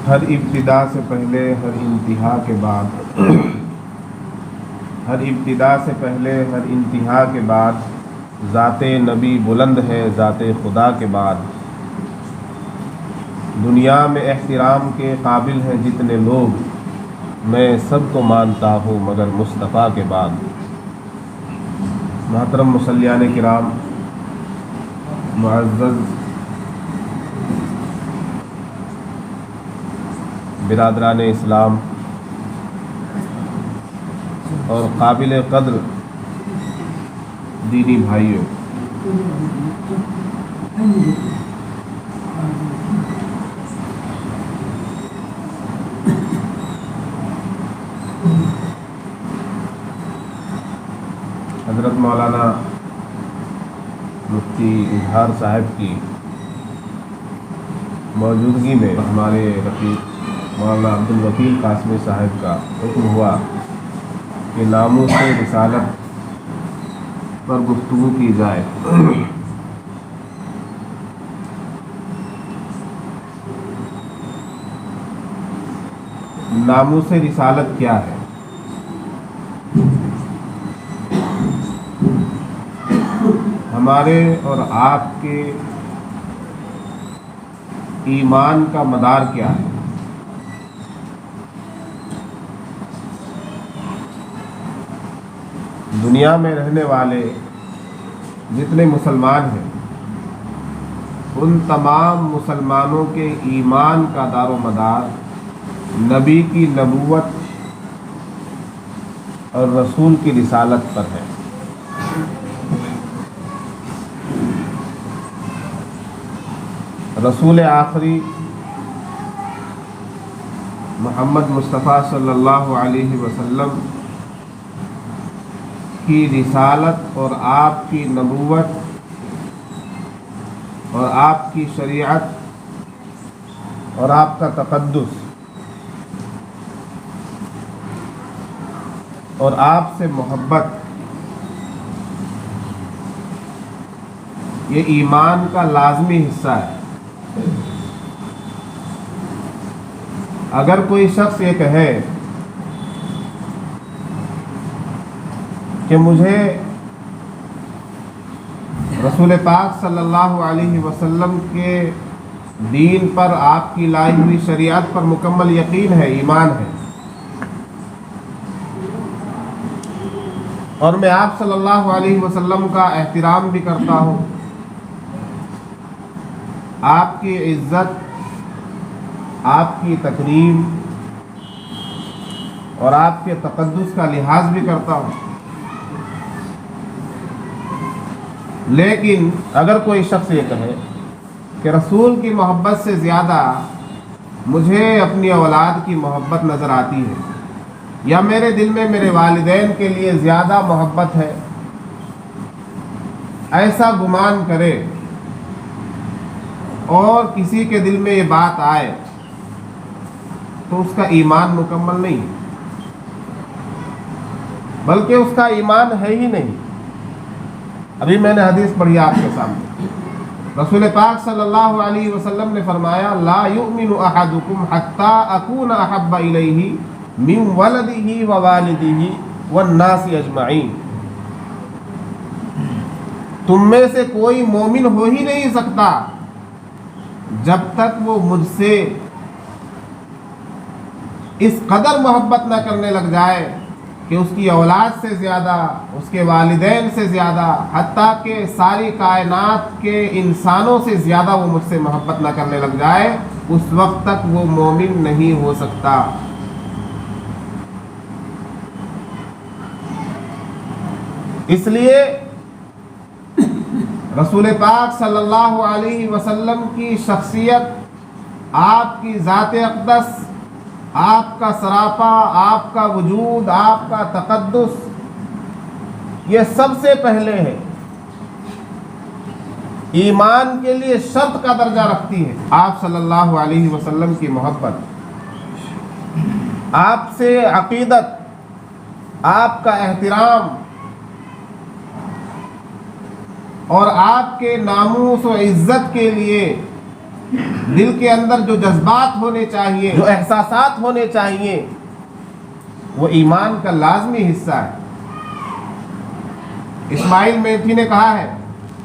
ہر ابتدا سے پہلے ہر انتہا کے بعد ہر ابتدا سے پہلے ہر انتہا کے بعد ذات نبی بلند ہے ذات خدا کے بعد۔ دنیا میں احترام کے قابل ہیں جتنے لوگ، میں سب کو مانتا ہوں مگر مصطفیٰ کے بعد۔ محترم مصلیان کرام، معزز برادران اسلام اور قابل قدر دینی بھائیوں، حضرت مولانا مفتی اظہار صاحب کی موجودگی میں ہمارے رفیق مولانا عبدالوکیل قاسمی صاحب کا حکم ہوا کہ ناموس رسالت پر گفتگو کی جائے۔ ناموس رسالت کیا ہے؟ ہمارے اور آپ کے ایمان کا مدار کیا ہے؟ دنیا میں رہنے والے جتنے مسلمان ہیں، ان تمام مسلمانوں کے ایمان کا دار و مدار نبی کی نبوت اور رسول کی رسالت پر ہے۔ رسول آخری محمد مصطفیٰ صلی اللہ علیہ وسلم کی رسالت اور آپ کی نبوت اور آپ کی شریعت اور آپ کا تقدس اور آپ سے محبت، یہ ایمان کا لازمی حصہ ہے۔ اگر کوئی شخص یہ کہے کہ مجھے رسول پاک صلی اللہ علیہ وسلم کے دین پر، آپ کی لائی ہوئی شریعت پر مکمل یقین ہے، ایمان ہے، اور میں آپ صلی اللہ علیہ وسلم کا احترام بھی کرتا ہوں، آپ کی عزت، آپ کی تکریم اور آپ کے تقدس کا لحاظ بھی کرتا ہوں، لیکن اگر کوئی شخص یہ کہے کہ رسول کی محبت سے زیادہ مجھے اپنی اولاد کی محبت نظر آتی ہے، یا میرے دل میں میرے والدین کے لیے زیادہ محبت ہے، ایسا گمان کرے اور کسی کے دل میں یہ بات آئے تو اس کا ایمان مکمل نہیں، بلکہ اس کا ایمان ہے ہی نہیں۔ ابھی میں نے حدیث پڑھی آپ کے سامنے، رسول پاک صلی اللہ علیہ وسلم نے فرمایا، لا یؤمن احدکم حتی اکون احب الیہ من ولدہ ووالدہ والناس اجمعین۔ تم میں سے کوئی مومن ہو ہی نہیں سکتا جب تک وہ مجھ سے اس قدر محبت نہ کرنے لگ جائے کہ اس کی اولاد سے زیادہ، اس کے والدین سے زیادہ، حتیٰ کہ ساری کائنات کے انسانوں سے زیادہ وہ مجھ سے محبت نہ کرنے لگ جائے، اس وقت تک وہ مومن نہیں ہو سکتا۔ اس لیے رسول پاک صلی اللہ علیہ وسلم کی شخصیت، آپ کی ذات اقدس، آپ کا سراپا، آپ کا وجود، آپ کا تقدس، یہ سب سے پہلے ہے، ایمان کے لیے شرط کا درجہ رکھتی ہے۔ آپ صلی اللہ علیہ وسلم کی محبت، آپ سے عقیدت، آپ کا احترام اور آپ کے ناموس و عزت کے لیے دل کے اندر جو جذبات ہونے چاہیے، جو احساسات ہونے چاہیے، وہ ایمان کا لازمی حصہ ہے۔ اسماعیل میٹھی نے کہا ہے،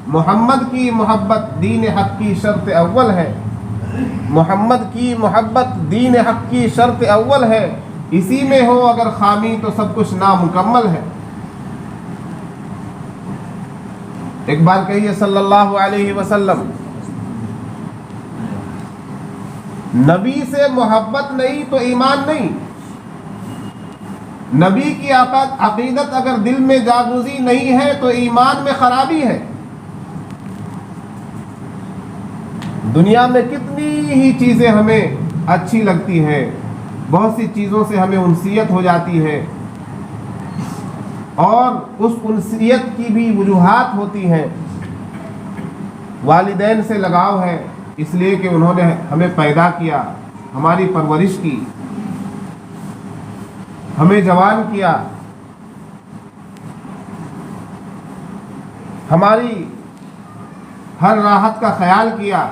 محمد کی محبت دین حق کی شرط اول ہے، محمد کی محبت دین حق کی شرط اول ہے، اسی میں ہو اگر خامی تو سب کچھ نامکمل ہے۔ ایک بار کہیے صلی اللہ علیہ وسلم، نبی سے محبت نہیں تو ایمان نہیں۔ نبی کی عقیدت اگر دل میں جاگزی نہیں ہے تو ایمان میں خرابی ہے۔ دنیا میں کتنی ہی چیزیں ہمیں اچھی لگتی ہیں، بہت سی چیزوں سے ہمیں انسیت ہو جاتی ہے، اور اس انسیت کی بھی وجوہات ہوتی ہیں۔ والدین سے لگاؤ ہے، اس لیے کہ انہوں نے ہمیں پیدا کیا، ہماری پرورش کی، ہمیں جوان کیا، ہماری ہر راحت کا خیال کیا۔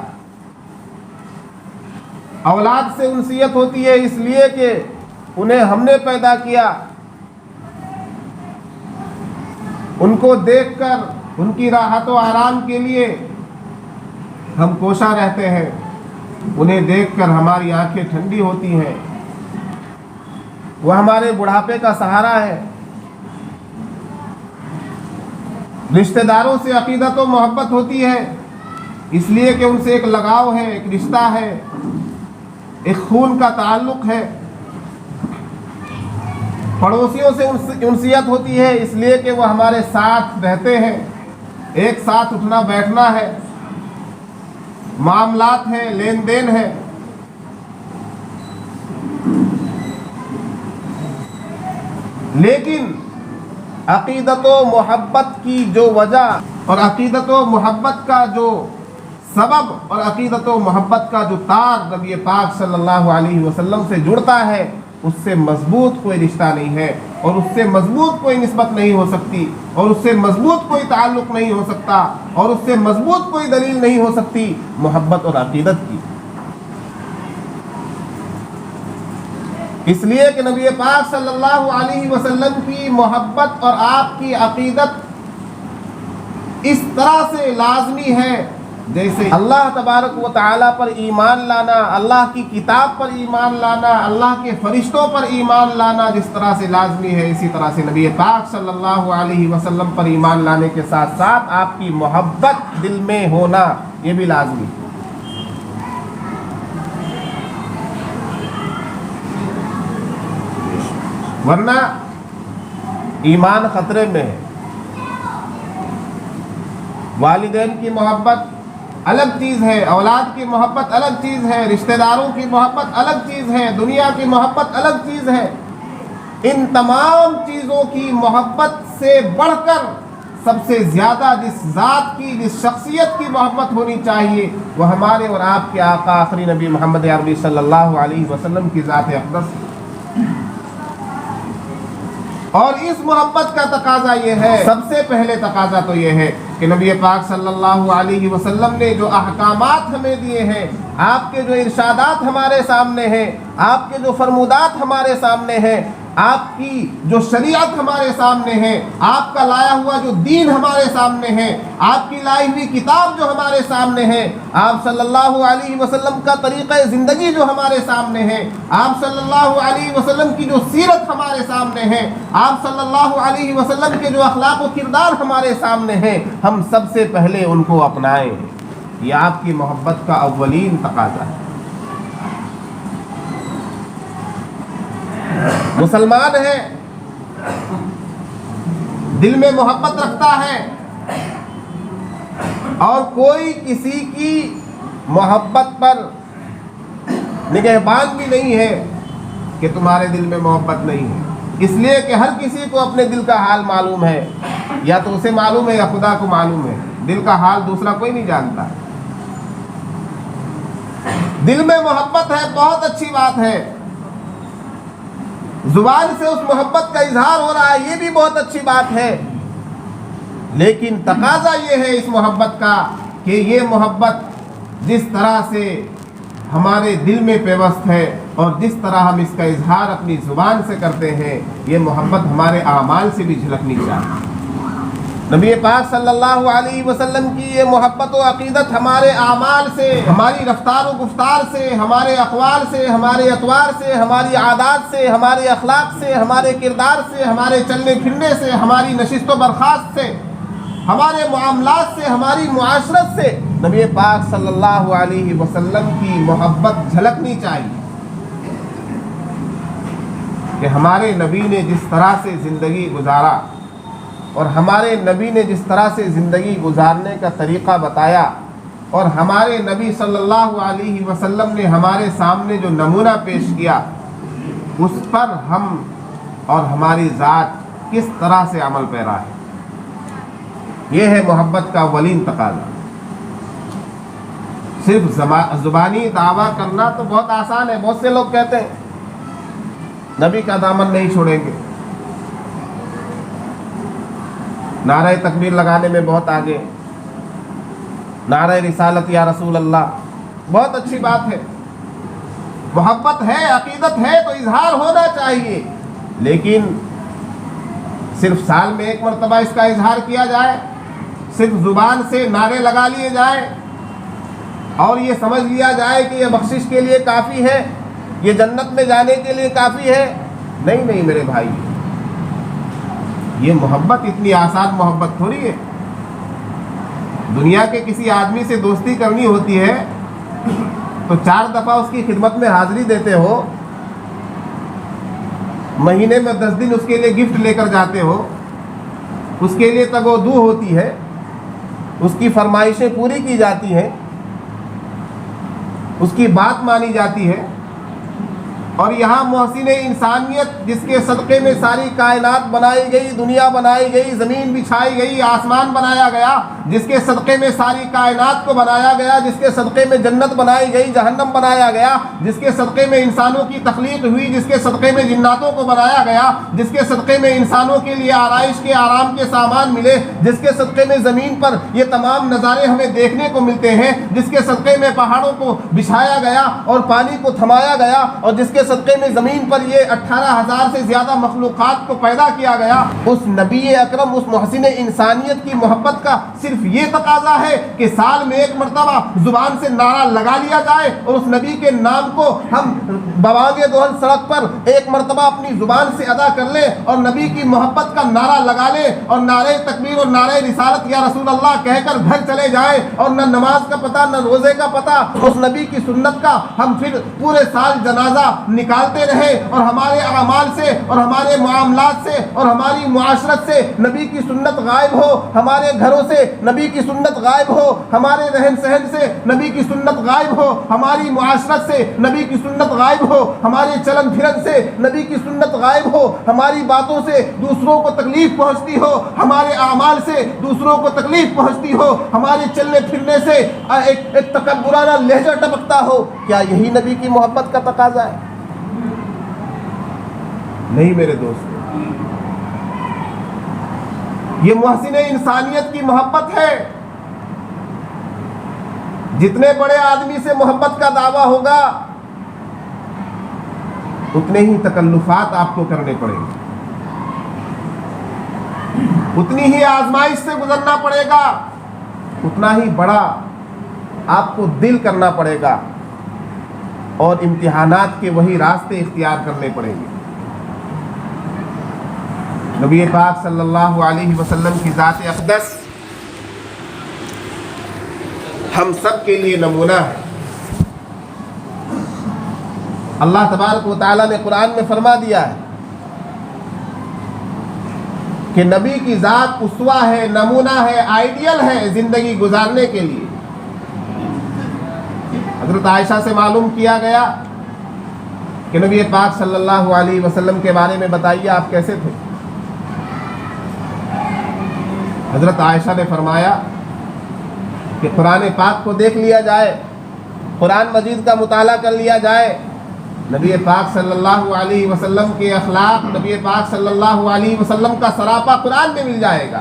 اولاد سے انسیت ہوتی ہے اس لیے کہ انہیں ہم نے پیدا کیا، ان کو دیکھ کر ان کی راحت و آرام کے لیے ہم کوشاں رہتے ہیں، انہیں دیکھ کر ہماری آنکھیں ٹھنڈی ہوتی ہیں، وہ ہمارے بڑھاپے کا سہارا ہے۔ رشتہ داروں سے عقیدت و محبت ہوتی ہے اس لیے کہ ان سے ایک لگاؤ ہے، ایک رشتہ ہے، ایک خون کا تعلق ہے۔ پڑوسیوں سے انسیت ہوتی ہے اس لیے کہ وہ ہمارے ساتھ رہتے ہیں، ایک ساتھ اٹھنا بیٹھنا ہے، معاملات ہیں، لین دین ہے۔ لیکن عقیدت و محبت کی جو وجہ اور عقیدت و محبت کا جو سبب اور عقیدت و محبت کا جو تار نبی پاک صلی اللہ علیہ وسلم سے جڑتا ہے، اس سے مضبوط کوئی رشتہ نہیں ہے، اور اس سے مضبوط کوئی نسبت نہیں ہو سکتی، اور اس سے مضبوط کوئی تعلق نہیں ہو سکتا، اور اس سے مضبوط کوئی دلیل نہیں ہو سکتی محبت اور عقیدت کی۔ اس لیے کہ نبی پاک صلی اللہ علیہ وسلم کی محبت اور آپ کی عقیدت اس طرح سے لازمی ہے جیسے اللہ تبارک و تعالیٰ پر ایمان لانا، اللہ کی کتاب پر ایمان لانا، اللہ کے فرشتوں پر ایمان لانا جس طرح سے لازمی ہے، اسی طرح سے نبی پاک صلی اللہ علیہ وسلم پر ایمان لانے کے ساتھ ساتھ آپ کی محبت دل میں ہونا یہ بھی لازمی ہے۔ ورنہ ایمان خطرے میں ہے۔ والدین کی محبت الگ چیز ہے، اولاد کی محبت الگ چیز ہے، رشتہ داروں کی محبت الگ چیز ہے، دنیا کی محبت الگ چیز ہے۔ ان تمام چیزوں کی محبت سے بڑھ کر سب سے زیادہ جس ذات کی، جس شخصیت کی محبت ہونی چاہیے وہ ہمارے اور آپ کے آقا آخری نبی محمد عربی صلی اللہ علیہ وسلم کی ذات اقدس ہے۔ اور اس محبت کا تقاضا یہ ہے، سب سے پہلے تقاضا تو یہ ہے کہ نبی پاک صلی اللہ علیہ وسلم نے جو احکامات ہمیں دیے ہیں، آپ کے جو ارشادات ہمارے سامنے ہیں، آپ کے جو فرمودات ہمارے سامنے ہیں، آپ کی جو شریعت ہمارے سامنے ہے، آپ کا لایا ہوا جو دین ہمارے سامنے ہے، آپ کی لائی ہوئی کتاب جو ہمارے سامنے ہے، آپ صلی اللہ علیہ وسلم کا طریقہ زندگی جو ہمارے سامنے ہے، آپ صلی اللہ علیہ وسلم کی جو سیرت ہمارے سامنے ہے، آپ صلی اللہ علیہ وسلم کے جو اخلاق و کردار ہمارے سامنے ہیں، ہم سب سے پہلے ان کو اپنائیں۔ یہ آپ کی محبت کا اولین تقاضا ہے۔ مسلمان ہے، دل میں محبت رکھتا ہے، اور کوئی کسی کی محبت پر نگہبان بھی نہیں ہے کہ تمہارے دل میں محبت نہیں ہے، اس لیے کہ ہر کسی کو اپنے دل کا حال معلوم ہے، یا تو اسے معلوم ہے یا خدا کو معلوم ہے، دل کا حال دوسرا کوئی نہیں جانتا۔ دل میں محبت ہے، بہت اچھی بات ہے، زبان سے اس محبت کا اظہار ہو رہا ہے، یہ بھی بہت اچھی بات ہے، لیکن تقاضا یہ ہے اس محبت کا کہ یہ محبت جس طرح سے ہمارے دل میں پیوست ہے اور جس طرح ہم اس کا اظہار اپنی زبان سے کرتے ہیں، یہ محبت ہمارے اعمال سے بھی جھلکنی چاہیے۔ نبی پاک صلی اللہ علیہ وسلم کی یہ محبت و عقیدت ہمارے اعمال سے، ہماری رفتار و گفتار سے، ہمارے اقوال سے، ہمارے اطوار سے، ہماری عادات سے، ہمارے اخلاق سے، ہمارے کردار سے، ہمارے چلنے پھرنے سے، ہماری نشست و برخاست سے، ہمارے معاملات سے، ہماری معاشرت سے نبی پاک صلی اللہ علیہ وسلم کی محبت جھلکنی چاہیے کہ ہمارے نبی نے جس طرح سے زندگی گزارا اور ہمارے نبی نے جس طرح سے زندگی گزارنے کا طریقہ بتایا اور ہمارے نبی صلی اللہ علیہ وسلم نے ہمارے سامنے جو نمونہ پیش کیا، اس پر ہم اور ہماری ذات کس طرح سے عمل پیرا ہے۔ یہ ہے محبت کا اولین تقاضا۔ صرف زبانی دعویٰ کرنا تو بہت آسان ہے۔ بہت سے لوگ کہتے ہیں نبی کا دامن نہیں چھوڑیں گے، نعرہ تکبیر لگانے میں بہت آگے، نعرہ رسالت یا رسول اللہ، بہت اچھی بات ہے، محبت ہے، عقیدت ہے تو اظہار ہونا چاہیے، لیکن صرف سال میں ایک مرتبہ اس کا اظہار کیا جائے، صرف زبان سے نعرے لگا لیے جائیں اور یہ سمجھ لیا جائے کہ یہ بخشش کے لیے کافی ہے، یہ جنت میں جانے کے لیے کافی ہے، نہیں میرے بھائی، یہ محبت اتنی آسان محبت تھوڑی ہے۔ دنیا کے کسی آدمی سے دوستی کرنی ہوتی ہے تو 4 دفعہ اس کی خدمت میں حاضری دیتے ہو، مہینے میں 10 دن اس کے لیے گفٹ لے کر جاتے ہو، اس کے لیے تگ و دو ہوتی ہے، اس کی فرمائشیں پوری کی جاتی ہیں، اس کی بات مانی جاتی ہے، اور یہاں محسن انسانیت جس کے صدقے میں ساری کائنات بنائی گئی، دنیا بنائی گئی، زمین بچھائی گئی، آسمان بنایا گیا، جس کے صدقے میں ساری کائنات کو بنایا گیا، جس کے صدقے میں جنت بنائی گئی، جہنم بنایا گیا، جس کے صدقے میں انسانوں کی تخلیق ہوئی، جس کے صدقے میں جناتوں کو بنایا گیا، جس کے صدقے میں انسانوں کے لیے آرائش کے آرام کے سامان ملے، جس کے صدقے میں زمین پر یہ تمام نظارے ہمیں دیکھنے کو ملتے ہیں، جس کے صدقے میں پہاڑوں کو بچھایا گیا اور پانی کو تھمایا گیا، اور جس کے صدقے میں زمین پر یہ 18,000 سے زیادہ مخلوقات کو پیدا کیا گیا، اس نبی اکرم، اس محسن انسانیت کی محبت کا صرف یہ تقاضا ہے کہ سال میں ایک مرتبہ زبان سے نعرہ لگا لیا جائے اور اس نبی کے نام کو ہم بوانگ دہن سڑک پر ایک مرتبہ اپنی زبان سے ادا کر لیں اور نبی کی محبت کا نعرہ لگا لیں اور نعرہ تکبیر اور نعرہ رسالت یا رسول اللہ کہہ کر گھر چلے جائیں، اور نہ نماز کا پتہ نہ روزے کا پتہ، اس نبی کی سنت کا ہم پھر پورے سال جنازہ نکالتے رہے، اور ہمارے اعمال سے اور ہمارے معاملات سے اور ہماری معاشرت سے نبی کی سنت غائب ہو، ہمارے گھروں سے نبی کی سنت غائب ہو، ہمارے رہن سہن سے نبی کی سنت غائب ہو، ہماری معاشرت سے نبی کی سنت غائب ہو، ہمارے چلن پھرن سے نبی کی سنت غائب ہو، ہماری باتوں سے دوسروں کو تکلیف پہنچتی ہو، ہمارے اعمال سے دوسروں کو تکلیف پہنچتی ہو، ہمارے چلنے پھرنے سے ایک تکبرانہ لہجہ ٹپکتا ہو۔ کیا یہی نبی کی محبت کا تقاضا ہے؟ نہیں میرے دوست، یہ محسن انسانیت کی محبت ہے۔ جتنے بڑے آدمی سے محبت کا دعویٰ ہوگا اتنے ہی تکلفات آپ کو کرنے پڑیں گے، اتنی ہی آزمائش سے گزرنا پڑے گا، اتنا ہی بڑا آپ کو دل کرنا پڑے گا اور امتحانات کے وہی راستے اختیار کرنے پڑیں گے۔ نبی پاک صلی اللہ علیہ وسلم کی ذات اقدس ہم سب کے لیے نمونہ ہے۔ اللہ تبارک و تعالیٰ نے قرآن میں فرما دیا ہے کہ نبی کی ذات اسوہ ہے، نمونہ ہے، آئیڈیل ہے زندگی گزارنے کے لیے۔ حضرت عائشہ سے معلوم کیا گیا کہ نبی پاک صلی اللہ علیہ وسلم کے بارے میں بتائیے آپ کیسے تھے۔ حضرت عائشہ نے فرمایا کہ قرآن پاک کو دیکھ لیا جائے، قرآن مجید کا مطالعہ کر لیا جائے، نبی پاک صلی اللہ علیہ وسلم کے اخلاق، نبی پاک صلی اللہ علیہ وسلم کا سراپا قرآن میں مل جائے گا۔